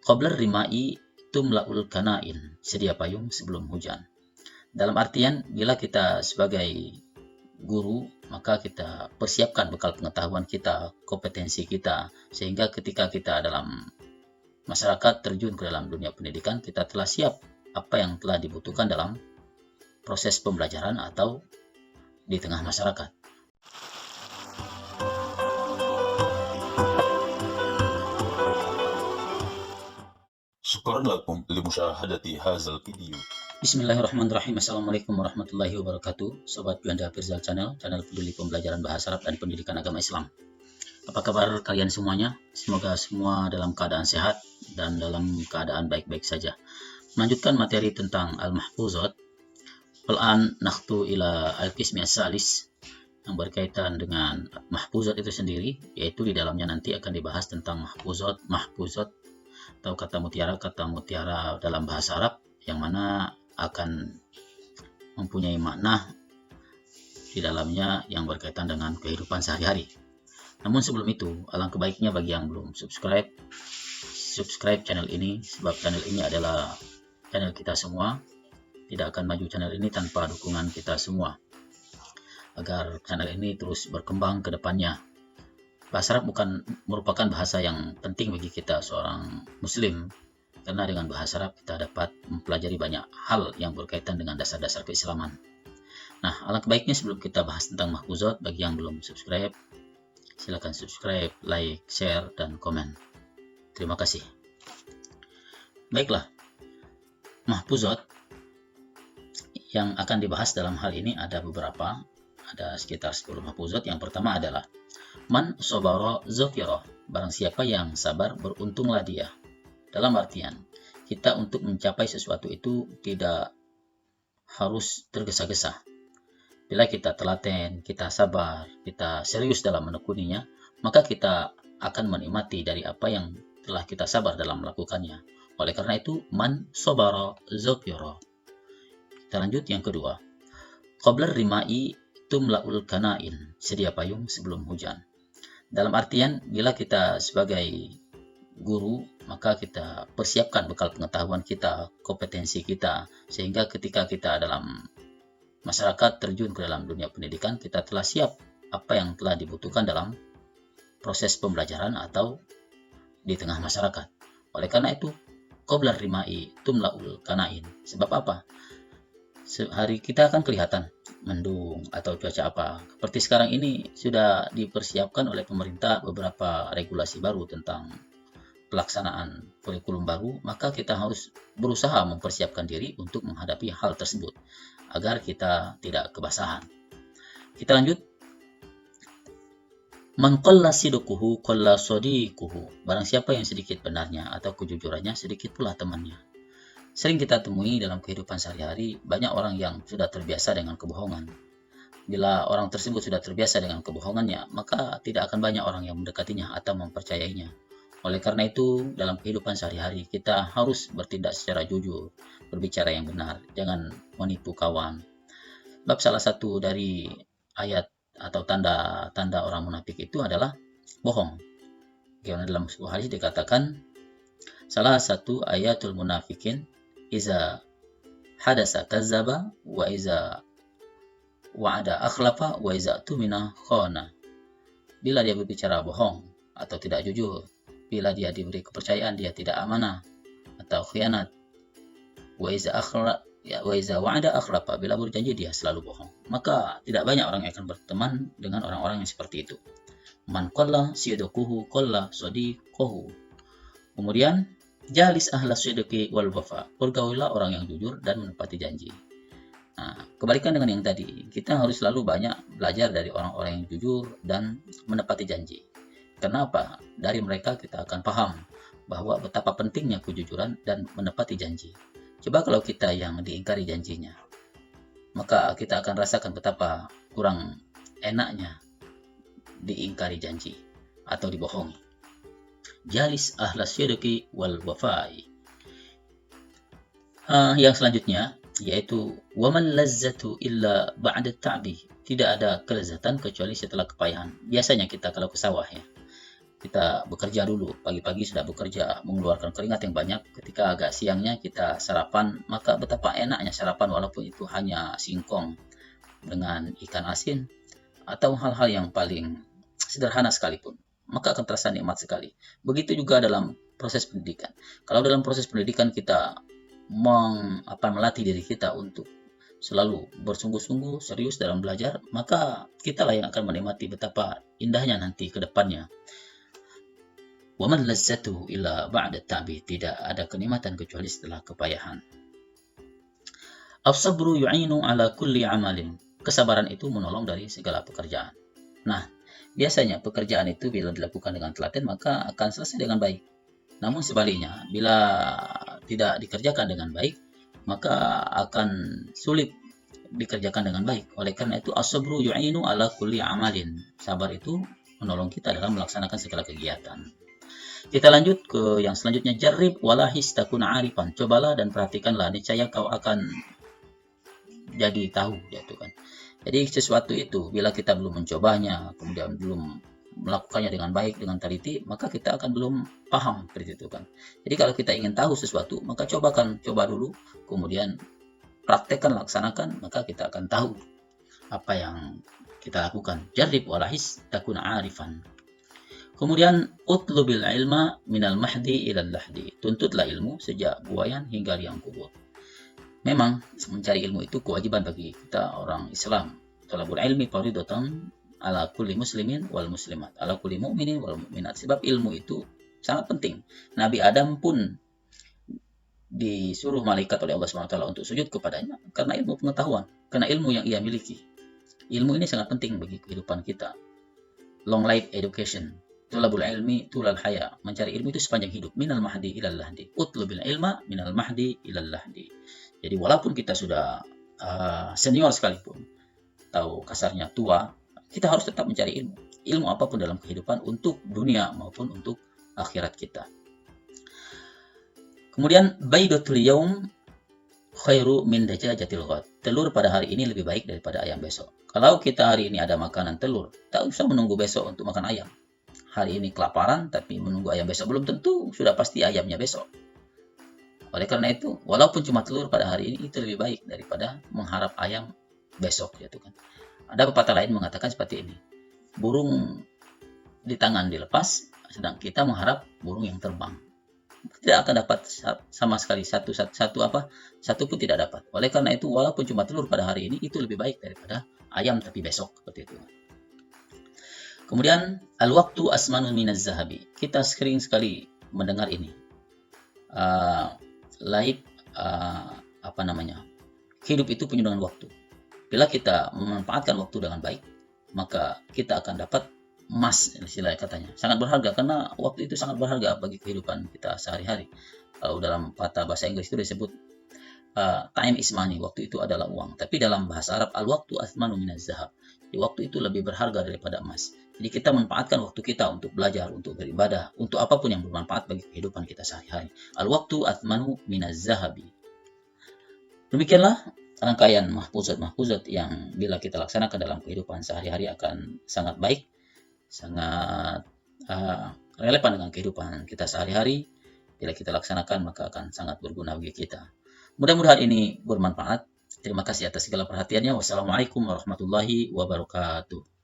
Qabla rimai tumla'ul kana'in, sedia payung sebelum hujan. Dalam artian, bila kita sebagai guru, maka kita persiapkan bekal pengetahuan kita, kompetensi kita, sehingga ketika kita dalam masyarakat terjun ke dalam dunia pendidikan, kita telah siap apa yang telah dibutuhkan dalam proses pembelajaran atau di tengah masyarakat. شكرا لكم لمشاهدة هذا الفيديو. Bismillahirrahmanirrahim. Assalamualaikum warahmatullahi wabarakatuh. Sobat Juanda Firzal Channel peduli pembelajaran bahasa Arab dan pendidikan agama Islam. Apa kabar kalian semuanya? Semoga semua dalam keadaan sehat dan dalam keadaan baik-baik saja. Melanjutkan materi tentang Al-Mahfuzat. Al-an nakhtu ila al-qismi as-salis, yang berkaitan dengan mahfuzat itu sendiri, yaitu di dalamnya nanti akan dibahas tentang mahfuzat atau kata mutiara dalam bahasa Arab, yang mana akan mempunyai makna di dalamnya yang berkaitan dengan kehidupan sehari-hari. Namun sebelum itu, alangkah baiknya bagi yang belum subscribe channel ini, sebab channel ini adalah channel kita semua. Tidak akan maju channel ini tanpa dukungan kita semua, agar channel ini terus berkembang ke depannya. Bahasa Arab merupakan bahasa yang penting bagi kita seorang muslim, karena dengan bahasa Arab kita dapat mempelajari banyak hal yang berkaitan dengan dasar-dasar keislaman. Nah, alangkah baiknya sebelum kita bahas tentang mahfuzat, bagi yang belum subscribe, silakan subscribe, like, share, dan komen. Terima kasih. Baiklah, mahfuzat yang akan dibahas dalam hal ini ada beberapa, ada sekitar 10 mahfuzat. Yang pertama adalah man sobaro zafiro, barang siapa yang sabar beruntunglah dia. Dalam artian, kita untuk mencapai sesuatu itu tidak harus tergesa-gesa. Bila kita telaten, kita sabar, kita serius dalam menekuninya, maka kita akan menikmati dari apa yang telah kita sabar dalam melakukannya. Oleh karena itu, man sobaro zafiro. Kita lanjut yang kedua. Qabla rimai tumla'ul kana'in, sedia payung sebelum hujan. Dalam artian, bila kita sebagai guru, maka kita persiapkan bekal pengetahuan kita, kompetensi kita, sehingga ketika kita dalam masyarakat terjun ke dalam dunia pendidikan, kita telah siap apa yang telah dibutuhkan dalam proses pembelajaran atau di tengah masyarakat. Oleh karena itu, qabla rimai tumla'ul kana'in. Sebab apa? Hari kita akan kelihatan mendung atau cuaca apa. Seperti sekarang ini sudah dipersiapkan oleh pemerintah beberapa regulasi baru tentang pelaksanaan kurikulum baru, maka kita harus berusaha mempersiapkan diri untuk menghadapi hal tersebut agar kita tidak kebasahan. Kita lanjut. Man qalla sidquhu qalla sadiquhu, barang siapa yang sedikit benarnya atau kejujurannya, sedikit pula temannya. Sering kita temui dalam kehidupan sehari-hari banyak orang yang sudah terbiasa dengan kebohongan. Bila orang tersebut sudah terbiasa dengan kebohongannya, maka tidak akan banyak orang yang mendekatinya atau mempercayainya. Oleh karena itu, dalam kehidupan sehari-hari kita harus bertindak secara jujur, berbicara yang benar, jangan menipu kawan. Sebab salah satu dari ayat atau tanda-tanda orang munafik itu adalah bohong. Karena dalam sebuah hadis dikatakan, salah satu ayatul munafikin iza hadasa kadzaba wa iza wa'ada akhlafa wa iza tumina khana. Bila dia berbicara bohong atau tidak jujur, bila dia diberi kepercayaan dia tidak amanah atau khianat, wa iza wa'ada akhlafa, bila berjanji dia selalu bohong. Maka tidak banyak orang yang akan berteman dengan orang-orang yang seperti itu. Man qalla sidquhu qalla sadiquhu. Kemudian jalis ahla sidqi wal wafa, bergaulilah orang yang jujur dan menepati janji. Nah, kebalikan dengan yang tadi, kita harus selalu banyak belajar dari orang-orang yang jujur dan menepati janji. Kenapa? Dari mereka kita akan paham bahwa betapa pentingnya kejujuran dan menepati janji. Coba kalau kita yang diingkari janjinya, maka kita akan rasakan betapa kurang enaknya diingkari janji atau dibohongi. Jalis ahla syirki wal wafai. Yang selanjutnya yaitu waman lazzatu illa ba'da ta'bi. Tidak ada kelezatan kecuali setelah kepayahan. Biasanya kita kalau ke sawah ya, kita bekerja dulu, pagi-pagi sudah bekerja, mengeluarkan keringat yang banyak. Ketika agak siangnya kita sarapan, maka betapa enaknya sarapan walaupun itu hanya singkong dengan ikan asin atau hal-hal yang paling sederhana sekalipun, maka akan terasa nikmat sekali. Begitu juga dalam proses pendidikan. Kalau dalam proses pendidikan kita melatih diri kita untuk selalu bersungguh-sungguh serius dalam belajar, maka kita lah yang akan menikmati betapa indahnya nanti ke depannya. وَمَنْ لَذَّتُهُ إِلَّا بَعْدَ التَّعْبِ, tidak ada kenikmatan kecuali setelah kepayahan. As-sabru yu'inu ala kulli amalin, kesabaran itu menolong dari segala pekerjaan. Nah, biasanya pekerjaan itu bila dilakukan dengan telaten maka akan selesai dengan baik. Namun sebaliknya, bila tidak dikerjakan dengan baik, maka akan sulit dikerjakan dengan baik. Oleh karena itu, as-sabru yu'inu ala kulli amalin, sabar itu menolong kita dalam melaksanakan segala kegiatan. Kita lanjut ke yang selanjutnya, jarrib walahis takun arifan, cobalah dan perhatikanlah, niscaya kau akan jadi tahu, gitu kan. Jadi sesuatu itu bila kita belum mencobanya, kemudian belum melakukannya dengan baik, dengan teliti, maka kita akan belum paham seperti itu kan. Jadi kalau kita ingin tahu sesuatu, maka coba dulu, kemudian praktekkan, laksanakan, maka kita akan tahu apa yang kita lakukan. Jarrib walahis takun arifan. Kemudian utlubil ilma minal mahdi ilal lahdi, tuntutlah ilmu sejak buayan hingga liang kubur. Memang mencari ilmu itu kewajiban bagi kita orang Islam. Talabul ilmi fardhatun ala kulli muslimin wal muslimat, ala kulli mu'minin wal mu'minat. Sebab ilmu itu sangat penting. Nabi Adam pun disuruh malaikat oleh Allah SWT untuk sujud kepadanya karena ilmu pengetahuan, karena ilmu yang ia miliki. Ilmu ini sangat penting bagi kehidupan kita. Long life education. Talabul ilmi tulal haya, mencari ilmu itu sepanjang hidup. Minal mahdi ilal lahdi, utlubil ilma minal mahdi ilal lahdi. Jadi walaupun kita sudah senior sekalipun, atau kasarnya tua, kita harus tetap mencari ilmu. Ilmu apapun dalam kehidupan, untuk dunia maupun untuk akhirat kita. Kemudian baidatul yaum khairu min dajajatil ghad, telur pada hari ini lebih baik daripada ayam besok. Kalau kita hari ini ada makanan telur, tak usah menunggu besok untuk makan ayam. Hari ini kelaparan tapi menunggu ayam besok, belum tentu sudah pasti ayamnya besok. Oleh karena itu, walaupun cuma telur pada hari ini, itu lebih baik daripada mengharap ayam besok, gitu kan. Ada pepatah lain mengatakan seperti ini, burung di tangan dilepas, sedang kita mengharap burung yang terbang. Tidak akan dapat sama sekali satu pun tidak dapat. Oleh karena itu, walaupun cuma telur pada hari ini, itu lebih baik daripada ayam tapi besok, seperti itu. Kemudian al-waktu asmanun minaz zahabi. Kita sering sekali mendengar ini. Hidup itu penuh dengan waktu. Bila kita memanfaatkan waktu dengan baik, maka kita akan dapat emas, istilahnya katanya. Sangat berharga, karena waktu itu sangat berharga bagi kehidupan kita sehari-hari. Kalau dalam kata bahasa Inggris itu disebut time is money, waktu itu adalah uang. Tapi dalam bahasa Arab, al-waktu asmanu minaz zahab. Waktu itu lebih berharga daripada emas. Jadi kita manfaatkan waktu kita untuk belajar, untuk beribadah, untuk apapun yang bermanfaat bagi kehidupan kita sehari-hari. Al-waktu athmanu minaz zahabi. Demikianlah rangkaian mahfuzat yang bila kita laksanakan dalam kehidupan sehari-hari akan sangat baik, sangat relevan dengan kehidupan kita sehari-hari. Bila kita laksanakan maka akan sangat berguna bagi kita. Mudah-mudahan ini bermanfaat. Terima kasih atas segala perhatiannya. Wassalamualaikum warahmatullahi wabarakatuh.